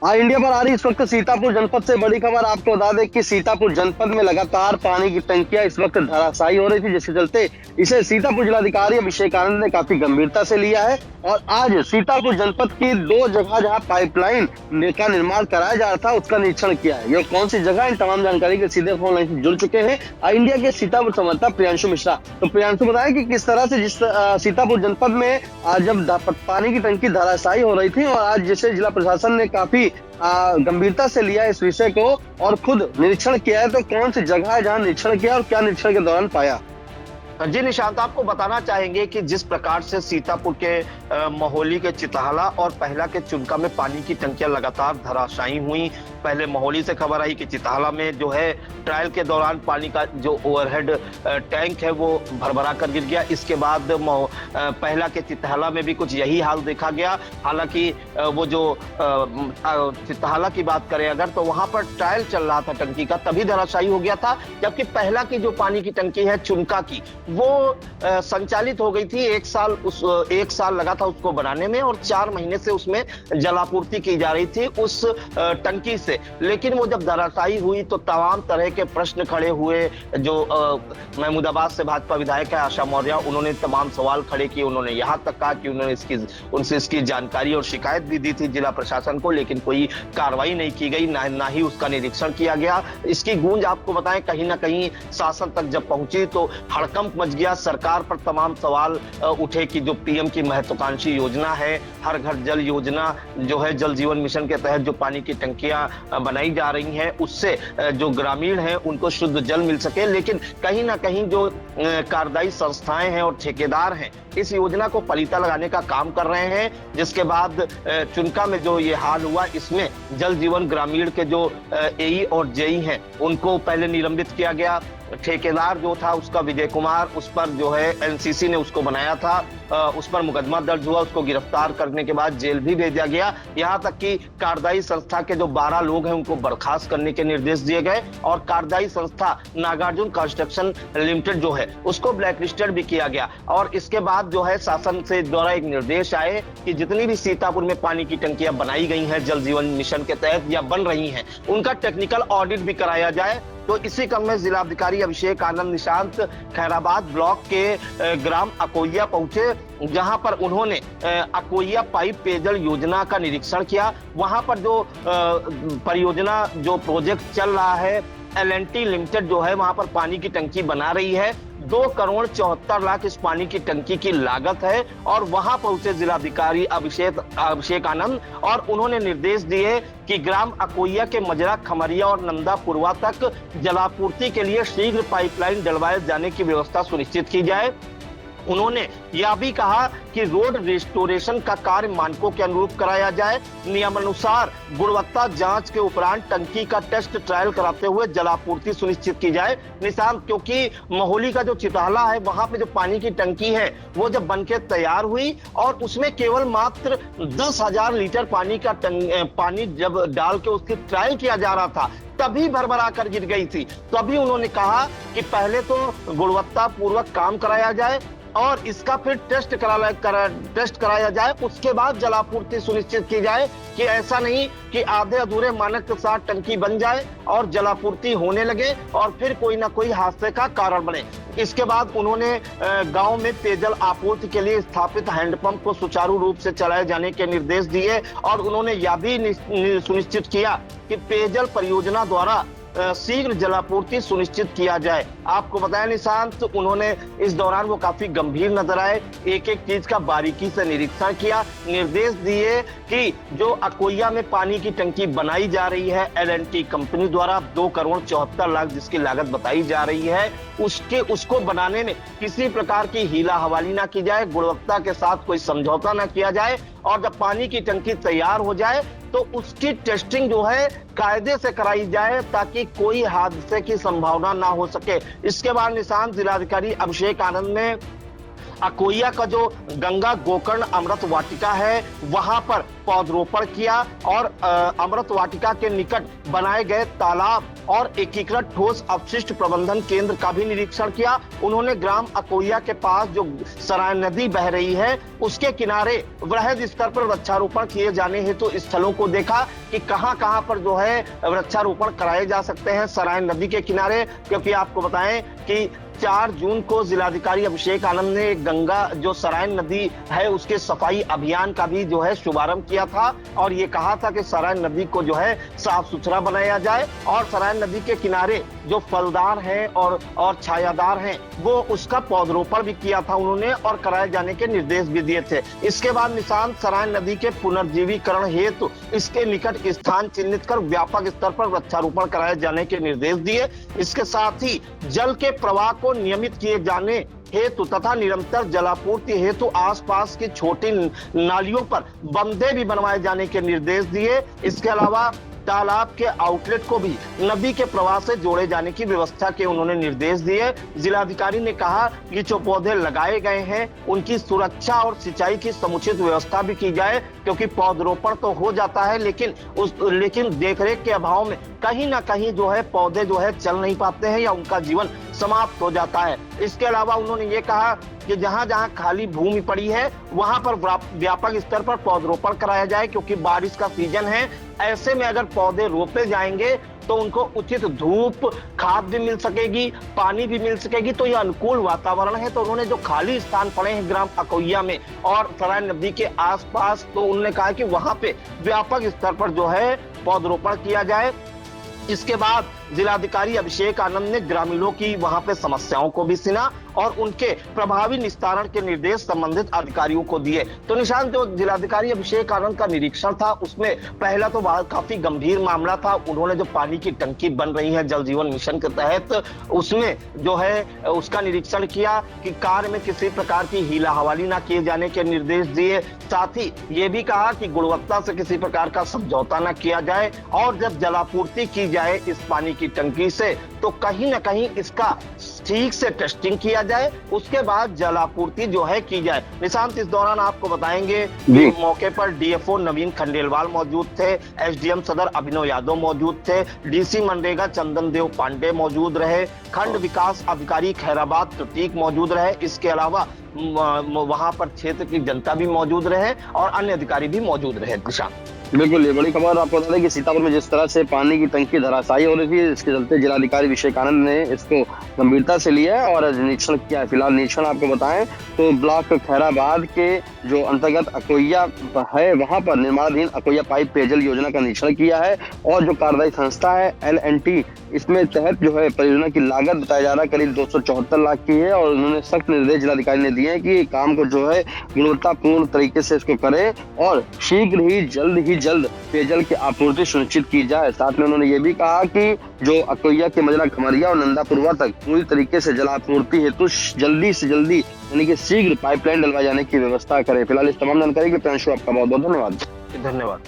हाँ, इंडिया पर आ रही इस वक्त सीतापुर जनपद से बड़ी खबर। आपको बता दें कि सीतापुर जनपद में लगातार पानी की टंकियां इस वक्त धराशायी हो रही थी, जिसके चलते इसे सीतापुर जिलाधिकारी अभिषेक आनंद ने काफी गंभीरता से लिया है और आज सीतापुर जनपद की 2 जगह जहां पाइपलाइन का निर्माण कराया जा रहा था उसका निरीक्षण किया है। ये कौन सी जगह, इन तमाम जानकारी के सीधे फोन लाइन से जुड़ चुके हैं इंडिया के सीतापुर संवाददाता प्रियांशु मिश्रा। तो प्रियांशु, बताया कि किस तरह से जिस सीतापुर जनपद में जब पानी की टंकी धराशायी हो रही थी और आज जिसे जिला प्रशासन ने काफी गंभीरता से लिया इस विषय को और खुद निरीक्षण किया है, तो कौन सी जगह है जहां निरीक्षण किया और क्या निरीक्षण के दौरान पाया? जी निशांत, आपको बताना चाहेंगे कि जिस प्रकार से सीतापुर के मोहाली के चिताला और पहला के चुनका में पानी की टंकियां लगातार धराशायी हुई। पहले मोहाली से खबर आई कि चिताला में जो है ट्रायल के दौरान पानी का जो ओवरहेड टैंक है वो भरभरा कर गिर गया। इसके बाद पहला के चिताला में भी कुछ यही हाल देखा गया। हालांकि वो जो चिताला की बात करें अगर, तो वहां पर ट्रायल चल रहा था टंकी का, तभी धराशायी हो गया था। जबकि पहला की जो पानी की टंकी है चुनका की, वो संचालित हो गई थी। एक साल लगा था उसको बनाने में और 4 महीने से उसमें जलापूर्ति की जा रही थी उस टंकी से। लेकिन वो जब धराशायी हुई तो तमाम तरह के प्रश्न खड़े हुए। जो महमूदाबाद से भाजपा विधायक है आशा मौर्य, उन्होंने तमाम सवाल खड़े किए। उन्होंने यहां तक कहा कि उन्होंने उनसे इसकी जानकारी और शिकायत भी दी थी जिला प्रशासन को, लेकिन कोई कार्रवाई नहीं की गई, ना ही उसका निरीक्षण किया गया। इसकी गूंज आपको बताएं कहीं ना कहीं शासन तक जब पहुंची तो हड़कंप मच गया। सरकार पर तमाम सवाल उठे कि जो पीएम की महत्वाकांक्षी योजना है, हर घर जल योजना जो है, जल जीवन मिशन के तहत जो पानी की टंकियां बनाई जा रही हैं, उससे जो ग्रामीण हैं उनको शुद्ध जल मिल सके। लेकिन कहीं ना कहीं जो कार्यदायी संस्थाएं हैं और ठेकेदार हैं इस योजना को पलीता लगाने का काम कर रहे हैं। जिसके बाद चुनका में जो ये हाल हुआ, इसमें जल जीवन ग्रामीण के जो एई और जेई हैं उनको पहले निलंबित किया गया। ठेकेदार जो था उसका विजय कुमार, उस पर जो है एनसीसी ने उसको बनाया था, उस पर मुकदमा दर्ज हुआ, उसको गिरफ्तार करने के बाद जेल भी भेजा गया। यहां तक कि कार्यदायी संस्था के जो 12 लोग हैं उनको बर्खास्त करने के निर्देश दिए गए और कार्यदायी संस्था नागार्जुन कंस्ट्रक्शन लिमिटेड जो है उसको ब्लैकलिस्टेड भी किया गया। और इसके बाद जो है शासन से द्वारा एक निर्देश आए कि जितनी भी सीतापुर में पानी की टंकियां बनाई गई हैं जल जीवन मिशन के तहत या बन रही हैं, उनका टेक्निकल ऑडिट भी कराया जाए। तो इसी क्रम में जिलाधिकारी अभिषेक आनंद निशांत खैराबाद ब्लॉक के ग्राम अकोइया पहुंचे, जहां पर उन्होंने अकोइया पाइप पेयजल योजना का निरीक्षण किया। वहां पर जो परियोजना जो प्रोजेक्ट चल रहा है, एल&टी लिमिटेड जो है वहां पर पानी की टंकी बना रही है। 2,74,00,000 इस पानी की टंकी की लागत है और वहां पहुंचे जिलाधिकारी अभिषेक आनंद और उन्होंने निर्देश दिए कि ग्राम अकोइया के मजरा, खमरिया और नंदापुरवा तक जलापूर्ति के लिए शीघ्र पाइपलाइन डलवाए जाने की व्यवस्था सुनिश्चित की जाए। उन्होंने यह भी कहा कि रोड रिस्टोरेशन का कार्य मानकों के अनुरूप कराया जाए। नियमानुसार गुणवत्ता जांच के उपरांत टंकी का टेस्ट ट्रायल कराते हुए जलापूर्ति सुनिश्चित की जाए। निशांत, क्योंकि मोहाली का जो चिताला है वहां पे जो पानी की टंकी है वो जब बनके तैयार हुई और उसमें केवल मात्र 10,000 लीटर पानी जब डाल के उसकी ट्रायल किया जा रहा था तभी भरभरा कर गिर गई थी। तभी उन्होंने कहा कि पहले तो गुणवत्ता पूर्वक काम कराया जाए और इसका फिर टेस्ट कराया जाए, उसके बाद जलापूर्ति सुनिश्चित की जाए कि ऐसा नहीं कि आधे अधूरे मानक के साथ टंकी बन जाए और जलापूर्ति होने लगे और फिर कोई ना कोई हादसे का कारण बने। इसके बाद उन्होंने गांव में पेयजल आपूर्ति के लिए स्थापित हैंडपंप को सुचारू रूप से चलाए जाने के निर्देश दिए और उन्होंने यह भी सुनिश्चित किया कि पेयजल परियोजना द्वारा शीघ्र जलापूर्ति सुनिश्चित किया जाए। आपको बताया निशांत, उन्होंने इस दौरान वो काफी गंभीर नजर आए, एक एक चीज का बारीकी से निरीक्षण किया, निर्देश दिए कि जो अकोइया में पानी की टंकी बनाई जा रही है एल&टी कंपनी द्वारा 2,74,00,000 जिसकी लागत बताई जा रही है, उसको बनाने में किसी प्रकार की हीला हवाली ना की जाए, गुणवत्ता के साथ कोई समझौता ना किया जाए और जब पानी की टंकी तैयार हो जाए तो उसकी टेस्टिंग जो है कायदे से कराई जाए ताकि कोई हादसे की संभावना ना हो सके। इसके बाद निशांत, जिलाधिकारी अभिषेक आनंद ने अकोया का जो गंगा गोकर्ण अमृत वाटिका है वहां पर पौधरोपण किया और अमृत वाटिका के निकट बनाए गए तालाब और एकीकृत ठोस अपशिष्ट प्रबंधन केंद्र का भी निरीक्षण किया। उन्होंने ग्राम अकोया के पास जो सराय नदी बह रही है उसके किनारे वृहद स्तर पर वृक्षारोपण किए जाने हेतु स्थलों को देखा कि कहां-कहां पर जो है वृक्षारोपण कराए जा सकते हैं सराय नदी के किनारे, क्योंकि आपको बताएं कि 4 जून को जिलाधिकारी अभिषेक आनंद ने गंगा जो सराय नदी है उसके सफाई अभियान का भी जो है शुभारंभ किया था और ये कहा था कि सराय नदी को जो है साफ सुथरा बनाया जाए और सराय नदी के किनारे जो फलदार हैं और छायादार हैं वो उसका पौधरोपण भी किया था उन्होंने और कराए जाने के निर्देश भी दिए थे। इसके बाद निशांत सराय नदी के पुनर्जीवीकरण हेतु इसके निकट स्थान चिन्हित कर व्यापक स्तर पर वृक्षारोपण कराए जाने के निर्देश दिए। इसके साथ ही जल के प्रवाह को नियमित किए जाने हेतु तथा निरंतर जलापूर्ति हेतु आसपास की छोटी नालियों पर बंदे भी बनवाए जाने के निर्देश दिए। इसके अलावा तालाब के आउटलेट को भी नदी के प्रवाह से जोड़े जाने की व्यवस्था के उन्होंने निर्देश दिए। जिलाधिकारी ने कहा कि जो पौधे लगाए गए हैं उनकी सुरक्षा और सिंचाई की समुचित व्यवस्था भी की जाए, क्योंकि पौधरोपण तो हो जाता है लेकिन देखरेख के अभाव में कहीं ना कहीं जो है पौधे जो है चल नहीं पाते हैं या उनका जीवन समाप्त हो जाता है। इसके अलावा उन्होंने ये कहा कि जहां जहां खाली भूमि पड़ी है वहां पर व्यापक स्तर पर पौधरोपण कराया जाए, क्योंकि बारिश का सीजन है। ऐसे में अगर पौधे रोपे जाएंगे तो उनको उचित धूप खाद भी मिल सकेगी, पानी भी मिल सकेगी, तो यह अनुकूल वातावरण है। तो उन्होंने जो खाली स्थान पड़े हैं ग्राम अकोया में और सराय नदी के आसपास, तो उन्होंने कहा कि वहां पे व्यापक स्तर पर जो है पौधरोपण किया जाए। इसके बाद जिलाधिकारी अभिषेक आनंद ने ग्रामीणों की वहां पे समस्याओं को भी सुना और उनके प्रभावी निस्तारण के निर्देश संबंधित अधिकारियों को दिए। तो निशांत, जो जिलाधिकारी अभिषेक आनंद का निरीक्षण था उसमें पहला तो काफी गंभीर मामला था। उन्होंने जो पानी की टंकी बन रही है जल जीवन मिशन के तहत उसमें जो है उसका निरीक्षण किया कि कार्य में किसी प्रकार की हीला हवाली ना किए जाने के निर्देश दिए। साथ ही ये भी कहा कि गुणवत्ता से किसी प्रकार का समझौता न किया जाए और जब जलापूर्ति की जाए इस पानी की टंकी से तो कहीं ना कहीं इसका ठीक से टेस्टिंग किया जाए, उसके बाद जलापूर्ति जो है की जाए। निशांत, इस दौरान आपको बताएंगे कि मौके पर डीएफओ नवीन खंडेलवाल मौजूद थे, एसडीएम सदर अभिनव यादव मौजूद थे, डीसी मनरेगा चंदन देव पांडे मौजूद रहे, खंड विकास अधिकारी खैराबाद प्रतीक मौजूद रहे। इसके अलावा वहां पर क्षेत्र की जनता भी मौजूद रहे और अन्य अधिकारी भी मौजूद रहे। निशांत, बिल्कुल, ये बड़ी खबर। आपको बता दें कि सीतापुर में जिस तरह से पानी की टंकी धराशायी हो रही थी, इसके चलते जिलाधिकारी अभिषेक आनंद ने इसको गंभीरता से लिया है और निरीक्षण किया है। फिलहाल निरीक्षण आपको बताएं तो ब्लॉक खैराबाद के जो अंतर्गत अकोया है वहां पर निर्माणाधीन अकोया पाइप पेयजल योजना का निरीक्षण किया है और जो कार्यदायी संस्था है LNT, इसमें तहत जो है परियोजना की लागत बताया जा रहा है करीब 274 लाख की है और उन्होंने सख्त निर्देश जिलाधिकारी ने दिए हैं कि काम को जो है गुणवत्तापूर्ण तरीके से इसको करें और शीघ्र ही जल्द पेयजल की आपूर्ति सुनिश्चित की जाए। साथ में उन्होंने ये भी कहा कि जो अकोया के मजरा खमरिया और नंदापुरवा तक पूरी तरीके से जलापूर्ति हेतु जल्दी से जल्दी यानी कि शीघ्र पाइपलाइन डलवाए जाने की व्यवस्था करें। फिलहाल इस तमाम जानकारी के लिए प्रियांशु आपका बहुत बहुत धन्यवाद। धन्यवाद।